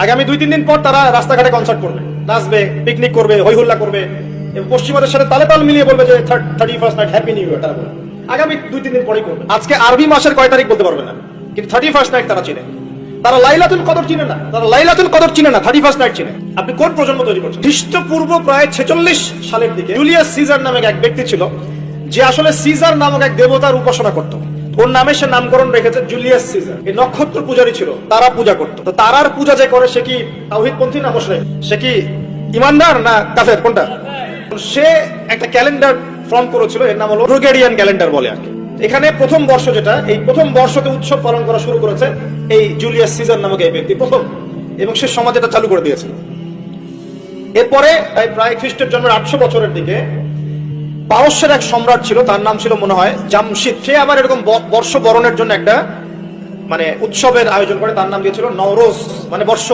আগামী 2-3 দিন পর তারা রাস্তাঘাটে কনসার্ট করবে, নাচবে, পিকনিক করবে, হই হুল্লা করবে এবং পশ্চিমাদের সাথে তালে তাল মিলিয়ে বলবে যে 31st night happy new year. তারা বলবে আগামী 2-3 দিন পরেই করবে। আজকে আরবি মাসের কয় তারিখ বলতে পারবে না, কিন্তু 31st নাইট তারা চিনে। তারা লাইলাতুল কদর চিনে না, 31st নাইট চিনে। আপনি কোন প্রজন্ম তৈরি করছেন? খ্রিস্টপূর্ব প্রায় 46 সালের দিকে জুলিয়াস সিজার নামে এক ব্যক্তি ছিল, যে আসলে সিজার নামক এক দেবতার উপাসনা করত। ওর নামে সে নামকরণ রেখেছে জুলিয়াস সিজার। এই নক্ষত্র পূজারী ছিল, তারা পূজা করতো। তো তারার পূজা যে করে সে কি তাওহীদপন্থী না মুশরিক? সে কি ইমানদার না কাফের? কোনটা? সে একটা ক্যালেন্ডার ফর্ম করেছিল, এর নাম হলো গ্রেগরিয়ান ক্যালেন্ডার বলে আর কি। এখানে প্রথম বর্ষ যেটা, এই প্রথম বর্ষকে উৎসব পালন করা শুরু করেছে এই জুলিয়াস সিজার নামক এই ব্যক্তি প্রথম, এবং সে সমাজ এটা চালু করে দিয়েছিল। এরপরে প্রায় খ্রিস্টের জন্মের 800 বছরের দিকে পারস্যের এক সম্রাট ছিল, তার নাম ছিল মনে হয় জামশিদ। সে আবার এরকম বর্ষ বরণের জন্য একটা মানে উৎসবের আয়োজন করে, তার নাম দিয়েছিল নওরোজ, মানে বর্ষ